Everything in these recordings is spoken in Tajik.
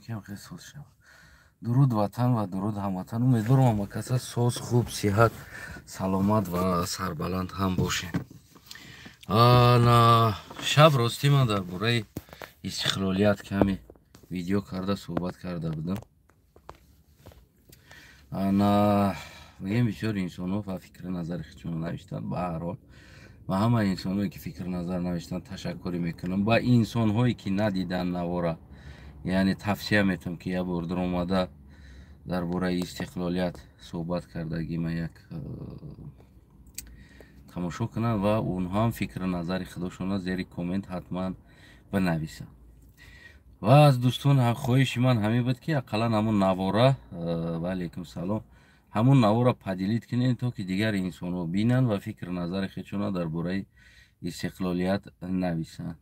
کم خیلی سوز شد. درود وطن و درود هموطن. امیدوارم همکس سوز خوب صحت سلامت و سربلند هم باشه. نا شب راستی من در باره استقلالیت کمی ویدیو کرده صحبت کرده بودم. نا میگم بسیار انسان‌ها و فکر نظر خودشون نوشتن. به هر حال و همه انسان‌هایی که فکر نظر نوشتن تشکر میکنم. با انسان‌هایی که ندیدن نوارا یعنی توصیه میتونم که یه بار در اومده در باره استقلالیت صحبت کردگی من یک تماشا کنن و اونها هم فکر نظر خودشون زیر کامنت حتما بنویسن. و از دوستان خواهش من همین بود که اقلا همون نواره و علیکم سلام همون نواره پدیلیت کنین تا که دیگر انسان ها بینن و فکر نظر خودشون در باره استقلالیت نویسن.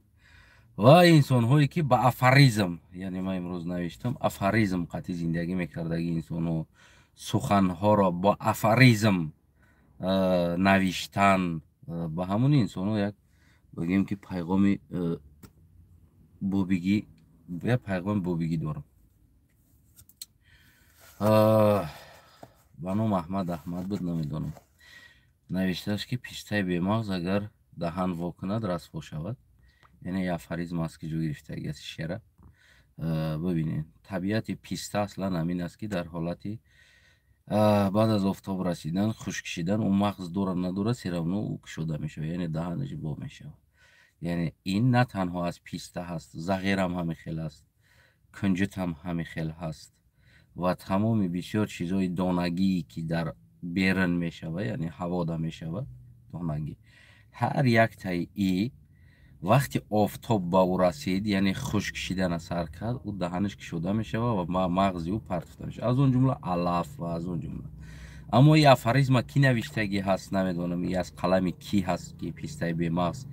و انسان هایی که با افریزم یعنی من امروز نوشتم افریزم قطعی زندگی میکردگی انسان ها سخن ها را با افریزم نوشتن با همون انسان ها یک بگیم که پیغام بوبیگی یا پیغام بوبیگی دارم. بانو احمد احمد بود نمیدونم نوشته است که پیسته بیمغز اگر دهن وا کند رسوا شود. یعنی یه افریزم است که جو گرفتگی از شعر. ببینید طبیعت پیسته اصلا همین است که در حالتی بعد از آفتاب رسیدن خشک شدن اون مغز دور ندوره سیرونو او کشوده میشه یعنی دهنش با میشه. یعنی این نه تنها از پیسته هست زغیر هم همین خیل است کنجت هم همین خیل هست و تمام بسیار چیزای دانگی که در بیرن میشه یعنی هوا دا میشه دانگی هر یک تای ای وقتی آفتاب با او رسید یعنی خشک شدن اثر کرد او دهنش کشوده میشه و مغزی او پرتفته میشه از اون جمله علف و از اون جمله. اما این افریزم کی نوشتگی هست نمیدونم این از قلم کی هست که پیسته بی مغز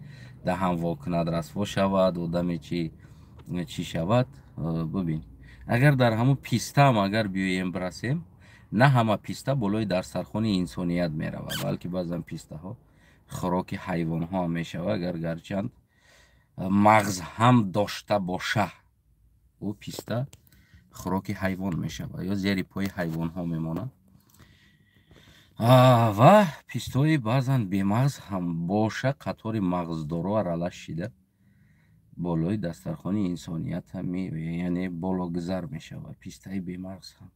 دهن وا کند رسوا شود و دم چی شود. ببین اگر در همون پیسته هم اگر بیایم برسیم نه همه پیسته بالای در سرخون انسانیت میرود بلکه بعضا پیسته ها خوراک حیوان ها میشود اگر گرچند مغز هم داشته باشه او پیسته خوراک حیوان میشود یا زیر پای حیوان ها میمانه و پیستای بعضا بی مغز هم باشه قطار مغزدارو ارالش شده بالای دسترخوان انسانیت هم یعنی بالا گذر میشود پیسته بی مغز هم.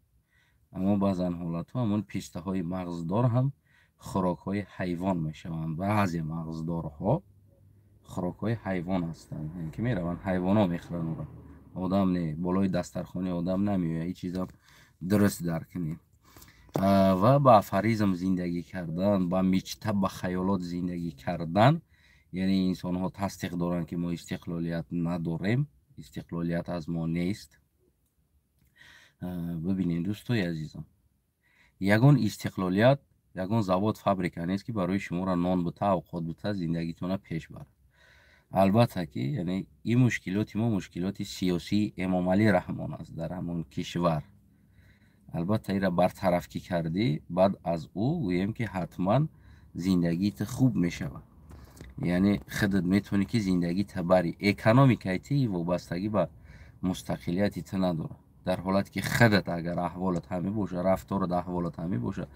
اما بعضا حالت ها همون پیسته های مغزدار هم خوراک های حیوان میشوند. بعضی مغزدار ها خوراک های حیوان هستند یعنی که میروند حیوان ها میخورن او را آدم نه بالای دسترخوان آدم نمیوید این چیزا درست درک کنید. و با افریزم زندگی کردن با میچته با خیالات زندگی کردن یعنی انسان ها تصدیق دارن که ما استقلالیت نداریم استقلالیت از ما نیست. ببینید دوستای عزیزم یگان استقلالیت یگان زواد فابریکه نیست که برای شما را نان بته اوقات بته زندگیتون پیش بره. البته که یعنی این مشکلات ما مشکلات سیاسی امام علی رحمان است در همون کشور. البته این را برطرف کی کردی بعد از او گویم که حتما زندگیت خوب میشود یعنی خودت میتونی که زندگی تبری اکونومیکایتی وابستگی به مستقلیت نداره در حالت که خودت اگر احوالت همین باشه رفتار احوالت همین باشه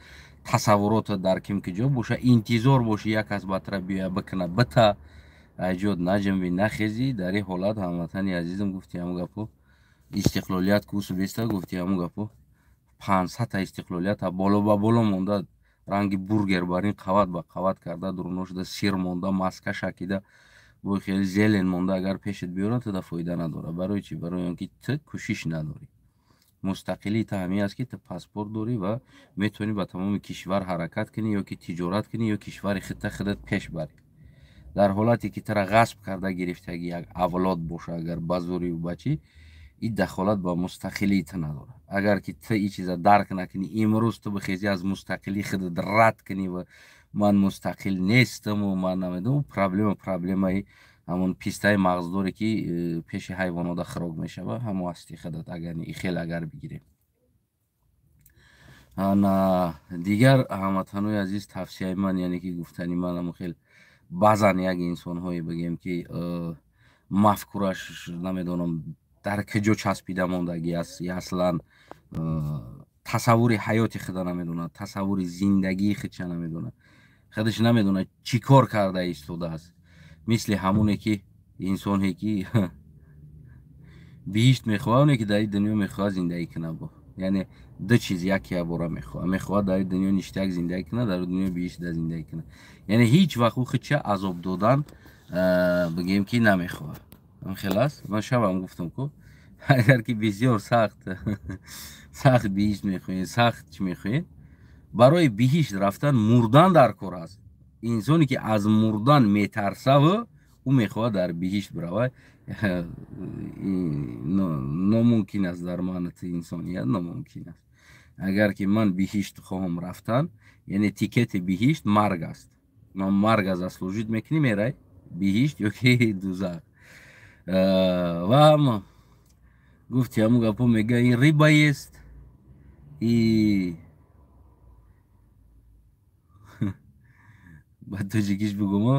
تصورات درکیم که جا باشه انتظار باشه یک از بطره بیا بکنه بتا ایجاد نجنبی نخیزی در این حالت هموطنی عزیزم گفتی همون گپو استقلالیت کوس بیسته گفتی همون گپو 500 تا استقلالیت بالا با بالا مونده رنگی برگر برین قوت با قوت کرده درونو شده سیر مونده ماسکه شکیده بو خیلی زلن مونده اگر پیشت بیارن تو فایده نداره. برای چی؟ برای اینکه تو کوشش نداری. مستقلی تا همین است که تو پاسپورت داری و میتونی با تمام کشور حرکت کنی یا که تجارت کنی یا کشور خودت پیش بری. در حالتی که تو را غصب کرده گرفتگی یک اولاد باشه اگر بازوری و بچی این دخالت با مستقلیت نداره. اگر که تو این چیزا درک نکنی امروز تو بخیزی از مستقلی خودت رد کنی و من مستقل نیستم و من نمیدونم پرابلم همون پیسته مغزداری که پیش حیوانات خراج میشه و همون هستی خودت اگر این خیلی اگر بگیریم. انا دیگر هموطنای عزیز توصیه من یعنی که گفتنی من هم خیلی بعضا یک انسان هایی بگیم که مفکورش نمیدونم дар куҷо часпида мондагӣ аст ё аслан тасаввури ҳаёти худа намедонад, тасаввури зиндагии худша намедонад, худаш намедонад чӣ кор карда истодааст. мисли ҳамоне ки инсоне ки биҳишт мехоҳад, оне ки дар ин дунё мехоҳад зиндагӣ кунад, яъне ду чиз яке бора мехоҳад дар ин дунё ништак зиндагӣ кунад, дар ин дунё биҳишта зиндагӣ кунад. яъне ҳеҷ вақт ӯ худша азоб додан бигем ки намехоҳад. хел аст. ман шабам гуфтам ку агар ки бисёр сахт сахт биҳишт мехоҳед, сахт чӣ мехоҳед, барои биҳишт рафтан мурдан дар кор аст. инсоне ки аз мурдан метарсаву ӯ мехоҳад дар биҳишт биравад. номумкин аст дар маънои инсоният, номумкин аст. агар ки ман биҳишт хоҳам рафтан, яъне тикети биҳишт марг аст. ман марга заслужид мекунӣ мерай биҳишт ёки дузах. ва ҳама гуфти ҳамун гапо мега ин риба ест, и ба тоҷикиш бигумо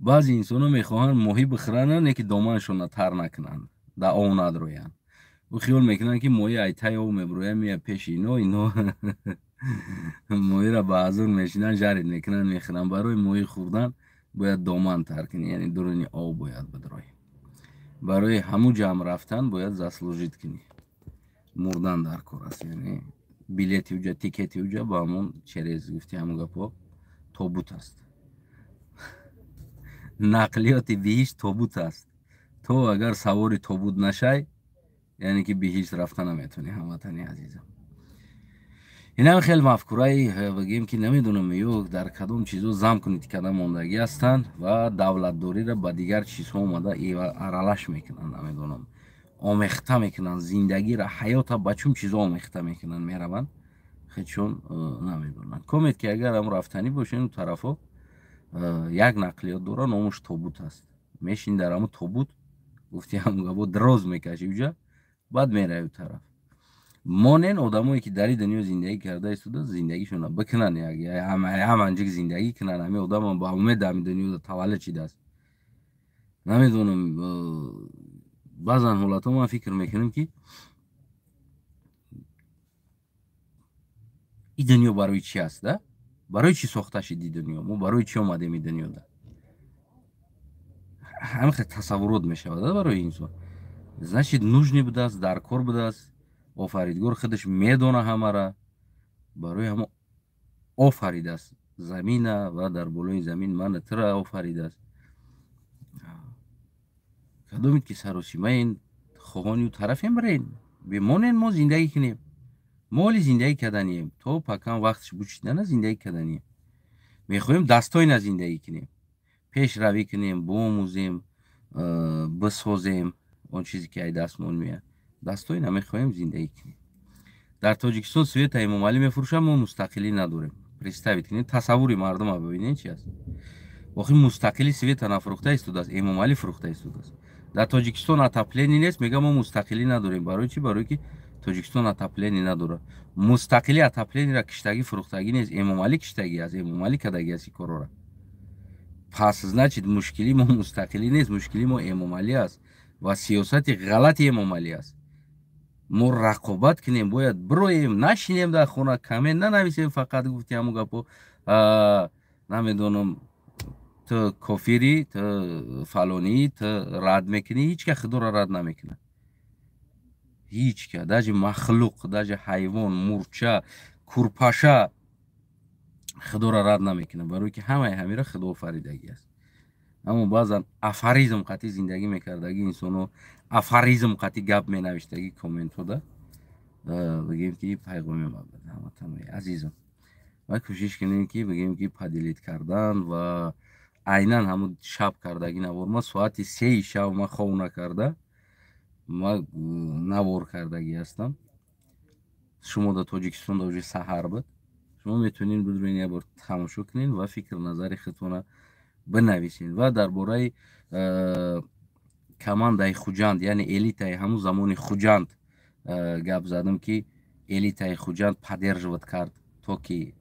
баъзе инсонҳо мехоҳанд моҳӣ бихӯранд, не ки доманашонро тар накунанд, дар об надроянд. ӯ хиёл мекунанд ки моҳӣ айтаи об мебирояд, меяд пеши ино моҳиро ба азон мешинанд, жарид мекунанд, мехӯранд. барои моҳӣ хӯрдан бояд доман тар кунӣ, яъне дуруни об бояд бидроӣ. барои ҳамун ҷамъ рафтан бояд заслужид кунӣ. мурдан дар кор аст, яъне билети уҷа, тикети уҷа ба ҳамон через гуфти ҳамун гапо тобут аст. нақлиёти биҳишт тобут аст. то агар савори тобут нашай, яъне ки биҳишт рафта наметонӣ. ҳамватани азизам, инам хел мафкураи бигем ки намедонам ё дар кадом чизо замкунит када мондагӣ ҳастанд ва давлатдориро ба дигар чизҳо омада аралаш мекунанд, намедонам, омехта мекунанд, зиндагиро, ҳаёта ба чун чизо омехта мекунанд, мераванд худшон намедонанд. комед ки агар ҳам рафтанӣ бошед, ин тарафо як нақлиёт дора, номаш тобут аст. мешини дар ҳамун тобут, гуфти ҳамун гапо дроз мекашӣ уҷа, баъд мерави ӯ тараф. монен одамое ки дар ин дунё зиндагӣ карда истода, зиндагишонро бикунанд, ҳаманҷик зиндагӣ кунанд. ҳамин одам ба умед дар ҳамин дунё таваллуд шидааст. намедонам, баъзан ҳолатҳо ман фикр мекунам ки ин дунё барои чӣ аст, да? барои чӣ сохта шуд ин дунё? мо барои чӣ омадем ин дунёда? ҳамин хел тасаввурот мешавад барои инсон. значит нужне будааст, дар кор будааст. офаридгор худаш медона ҳамара, барои ҳамо офаридааст. замина ва дар болои замин мана тира офаридааст. кадомит ки саросимаен хоҳони ӯ тарафем бирен, бимонен мо зиндагӣ кунем. мо оли зиндагӣ карданием, то пакан вақташ бучидана зиндагӣ карданием. мехоҳем дастойна зиндагӣ кунем, пешравӣ кунем, биомӯзем, бисозем он чизе ки ай дастмон меяд. дастойна мехоҳем зиндагӣ кунем. дар Тоҷикистон света Эмомалӣ мефурӯшад, мо мустақилӣ надорем. представит кунед, тасаввури мардума бибинед чи аст. охир мустақилӣ света нафурӯхта истодааст, Эмомалӣ фурӯхта истодааст. дар Тоҷикистон отопление нест, мегӯяд мо мустақилӣ надорем. барои чӣ? барое ки Тоҷикистон отопление надорад. мустақилӣ отоплениеро киштагӣ фурӯхтагӣ нест, Эмомалӣ киштагӣ аст, Эмомалӣ кардагӣ аст ин корора. пас значит мушкили мо мустақилӣ нест, мушкили мо Эмомалӣ аст ва сиёсати ғалати Эмомалӣ аст. мо рақобат кунем, бояд бироем, нашинем дар хона, комент нанависем, фақат гуфти ҳамун гапо, намедонам, ту кофирӣ, ту фалонӣ, ту рад мекунӣ. ҳеҷ ка худоро рад намекунад. ҳеҷ ка, даже махлуқ, даже ҳайвон, мурча, курпаша худоро рад намекунад, барое ки ҳамаи ҳамира худо офаридагӣ аст. аммо баъзан афаризм қатӣ зиндагӣ мекардагӣ инсонҳо, афаризм қатӣ гап менавиштагӣ комментҳода, бигем ки пайғоми ҳамватанои азизам, ва кӯшиш кунем ки бигем ки падилид кардан ва айнан ҳамун шаб кардагӣ навор. ма соати 3 шаб ма хов накарда, ма навор кардагӣ ҳастам. шумо дар Тоҷикистон уже саҳар буд, шумо метавонед бидроен як бор тамошо кунед ва фикр назари худтонро бинависед. ва дар бораи командаи Хуҷанд, яъне элитаи ҳамун замони Хуҷанд гап задам, ки элитаи Хуҷанд поддерживат кард, то ки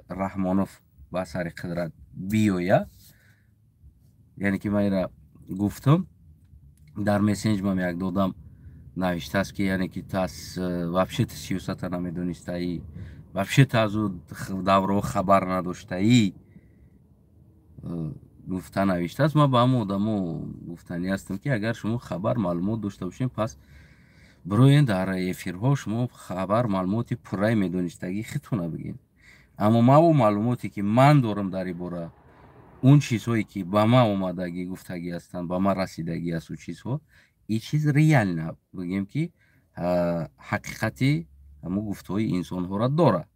Раҳмонов ба сари қудрат биёяд. яъне ки ман инро гуфтам, дар мессенҷ ман як додам, навиштааст ки яъне ки ту вообще ту сиёсата намедонистаӣ, вообще ту аз ӯ давраҳо хабар надоштаӣ, гуфта навиштааст. ман ба ҳамон одамо гуфтанӣ ҳастам ки агар шумо хабар маълумот дошта бошем, пас бироен дар эфирҳо шумо хабар маълумоти пурраи медонистагии худтона бигӯед. аммо ман бо маълумоте ки ман дорам дар ин бора, он чизҳое ки ба ман омадагӣ гуфтагӣ ҳастанд, ба ман расидагӣ аст ӯ чизҳо, ин чиз реально бигӯем ки ҳақиқати ҳамун гуфтаҳои инсонҳоро дорад.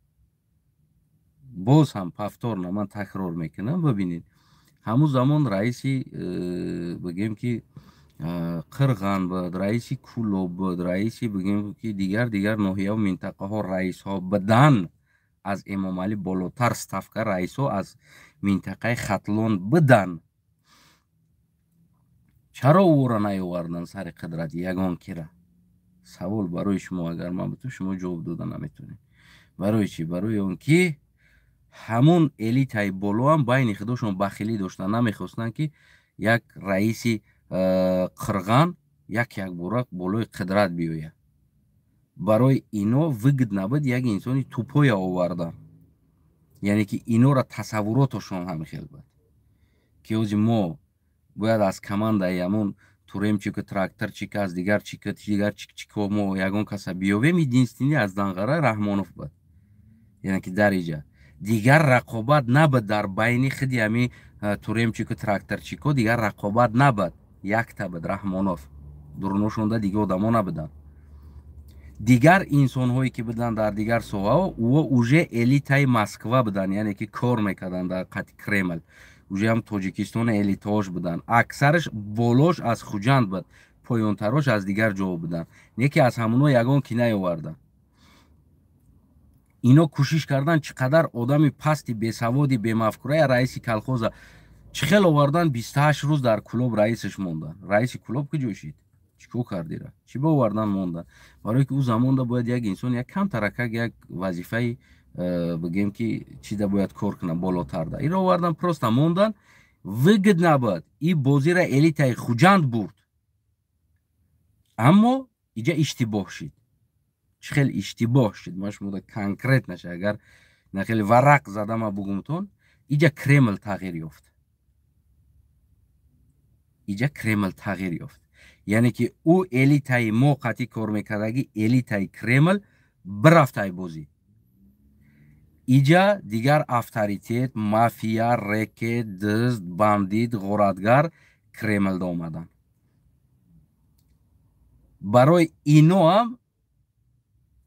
боз ҳам повторно ман такрор мекунам, бибинед ҳамун замон раиси бигӯем ки қирған буд, раиси Кӯлоб буд, раиси бигӯем ки дигар ноҳияҳо минтақаҳо раисҳо буданд. аз Эмомалӣ болотар ставка раисҳо аз минтақаи Хатлон буданд. чаро ӯро наёварданд сари қудрат ягон кира? савол барои шумо, агар ман буту шумо ҷавоб дода наметавонед. барои чӣ? барои он ки ҳамун элитаи болоам байни худошон бахилӣ доштанд, намехостанд ки як раиси қирған якбора болои қудрат биёяд. барои ино вигд набуд як инсони тупоя овардан, яъне ки иноро тасаввуротошон ҳамихел буд ки ҳози мо бояд аз командаи ҳамон туремчику тракторчик, аз дигар чико мо ягон каса биёвем. единственӣ аз Данғара Раҳмонов буд, яъне ки дар иҷа дигар рақобат набуд дар байни худи ҳамин туремчику тракторчико, дигар рақобат набуд. якта буд Раҳмонов, дурношонда дигар одамо набуданд. дигар инсонҳое ки буданд дар дигар соҳаҳо, ӯ уже элитаи Москва буданд, яъне ки кор мекарданд дар қати Кремл. уже ҳам Тоҷикистон элитаош буданд. аксараш болош аз Хуҷанд буд, поёнтарош аз дигар ҷо буданд. не ки аз ҳамуно ягон ки наёварданд. ино кӯшиш карданд чӣ қадар одами пасти бесаводи бемафкураи раиси колхоза чӣ хел оварданд 28 рӯз дар Кӯлоб раисаш монданд. раиси Кӯлоб куҷо шид? чӣ кор кардира? чӣ ба овардан монданд? барое ки ӯ замонда бояд як инсон як камтаракак як вазифаи бигӯем ки чида бояд кор кунад болотарда. инро овардан просто мондан, вигд набуд. ин бозира элитаи Хуҷанд бурд. аммо иҷа иштибоҳ шид. чӣ хел иштибоҳ шид? ман шумода конкрет наша, агар нахели варақ зада ман бугумтон, иҷа Кремл тағйир ёфт. иҷа Кремл тағйир ёфт. яъне ки ӯ элитаи мо қатъи кор мекардагӣ элитаи Кремл бирафтай бозӣ. иҷа дигар авторитет, мафия, рекет, дӯст, бандит, ғоратгар Кремлда омаданд. барои ино ҳам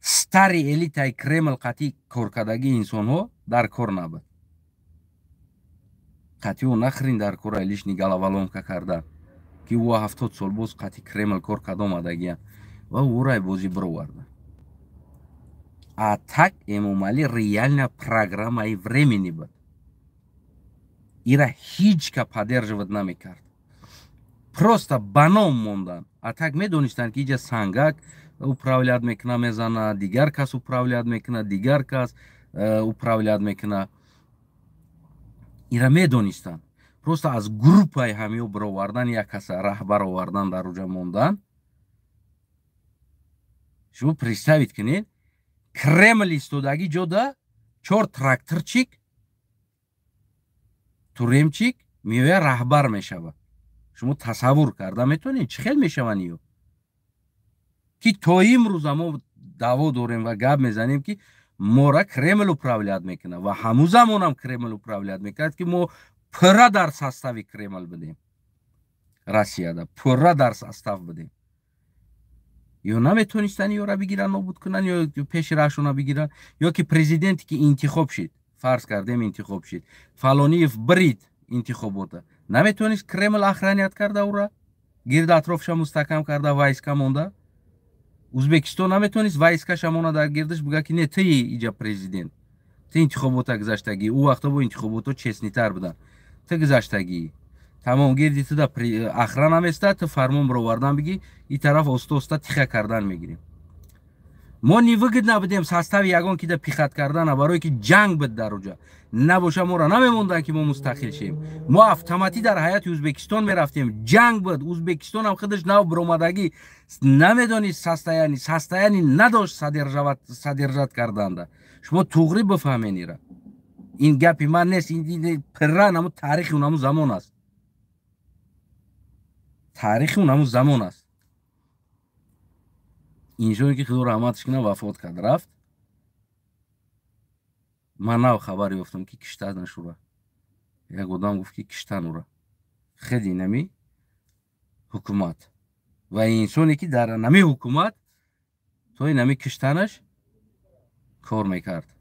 стари элитаи Кремл қатъи коркардагии инсонҳо дар кор набуд. қатъио нахӯрин дар кора лишни головоломка кардан ки ӯ 70 сол боз қатъи Кремл кор карда омадагиянд ва ӯрай бозӣ бироварда. А так Эмомалӣ реально программаи времени буд. ира ҳеҷ ка поддерживать намекард. просто ба ном мондан. А так медонистанд ки иҷа сангак управлят мекуна, мезана, дигар кас управлят мекуна, дигар кас управлят мекуна. ира медонистанд. просто аз группаи ҳамиё бировардан як каса раҳбар овардан дар уҷа мондан. шумо представит кунед, Кремл истодагӣ ҷода 4 тракторчик, туремчик меояд раҳбар мешавад. шумо тасаввур карда метавонед чӣ хел мешаванд ё? ки то имрӯз мо даъво дорем ва гап мезанем ки мора Кремл управлят мекуна ва ҳамун замонам Кремл управлят мекард ки мо пурра дар состави Кремл будем. Россияда пурра дар состав будем. ё наметонистанд ёра бигиранд, нобуд кунанд, ё пеши раҳшона бигиранд, ё ки президенте ки интихоб шид, фарз кардем интихоб шид, Фалониев брид интихобота, наметонист Кремл охранят карда ӯра, гирд атрофша мустаҳкам карда вайска монда. Узбекистон наметонист вайскаша монда дар гирдаш, бига ки не ты иҷа президент, ты интихобота гузаштагӣ. ӯ вақто бо интихобото честнитар буданд. ты гузаштагӣ, тамом гирди туда охрана наместа, ты фармон бировардан бигӣ, ин тараф оста тиха кардан мегирем. ما نیوگد نبودیم ساستو یگان که در پیخت کردن برای که جنگ بد در اونجا نباشه ما را نمیموندن که ما مستقل شیم. ما اتوماتی در حیات ازبکستان میرفتیم، جنگ بود. ازبکستان هم خودش نو برآمدگی نمیدونید سستایانی نداشت صدرجات کردن. شما توغری بفهمین را. این گپی من نیست، این پرران همون تاریخ اونمون زمان است. تاریخ اونمون زمان است. اینجوری که خدا رحمتش کنه وفات کرد رفت. من نو خبری گفتم که کشتن شورا. یک آدم گفت که کشتن اورا. خیلی نمی حکومت و انسانی که در نمی حکومت توی نمی کشتنش کار میکرد.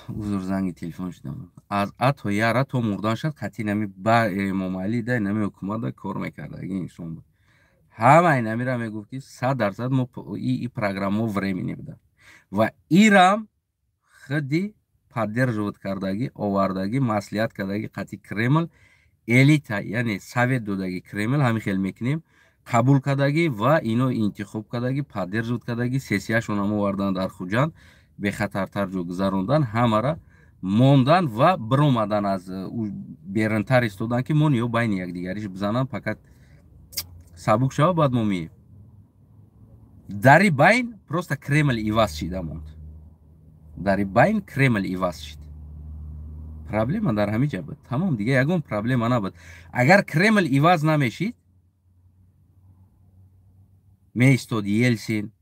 اوزر زنگ تلفن شدم. از تا یاره تو مردان شد قطعی نمی با امام علی ده نمی حکومت ده کار میکرد. اگه انسان بود همه این نمی را میگفت که 100% ما این پروگرام ما ورمی نبوده و ایرام خودی поддерживать кардагӣ овардагӣ маслиҳат кардагӣ қатъи Кремл элита яъне совет додагӣ Кремл ҳамин хел мекунем қабул кардагӣ ва ино интихоб кардагӣ поддерживать кардагӣ сессияшон ҳам овардан дар Хуҷанд бехатартар ҷо гузарондан ҳамара мондан ва биромадан аз берунтар истодан ки мо ниё байни якдигариш бизанам фақат сабук шава баъд мо меем дари байн просто Кремл иваз шида монд. در بین کرمل ایواز شد. پرابلم در همه جا بود. تمام دیگه یگون پرابلم نبود. اگر کرمل ایواز نمیشید میستاد یلسین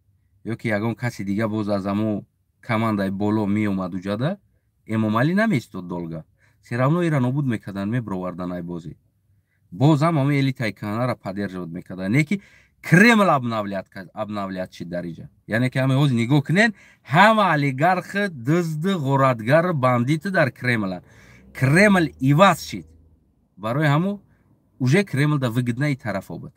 یا که یگون کسی دیگه باز از امو کماندای بالا می اومد و جاده امام علی نمیستاد دولگا. سرامنو ایران نبود میکردن میبروردن ای بازی. باز هم همه الیتای کانال را поддерживать میکردن. نیکی Кремл обновлять шид дар инҷа. Яъне ки ҳамаи ҳозир нигоҳ кунед, ҳама олигархи дузди ғоратгари бандити дар Кремланд. Кремл иваз шид. Барои ҳамон уже Кремл да выгоднаи тарафо буд.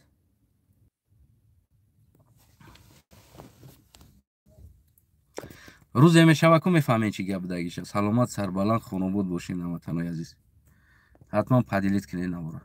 рӯзе мешава ку мефаҳмед чӣ гап будагиша. Саломат сарбаланд хонобод бошед ҳаматонои азиз. ҳатман падилит кунед навора.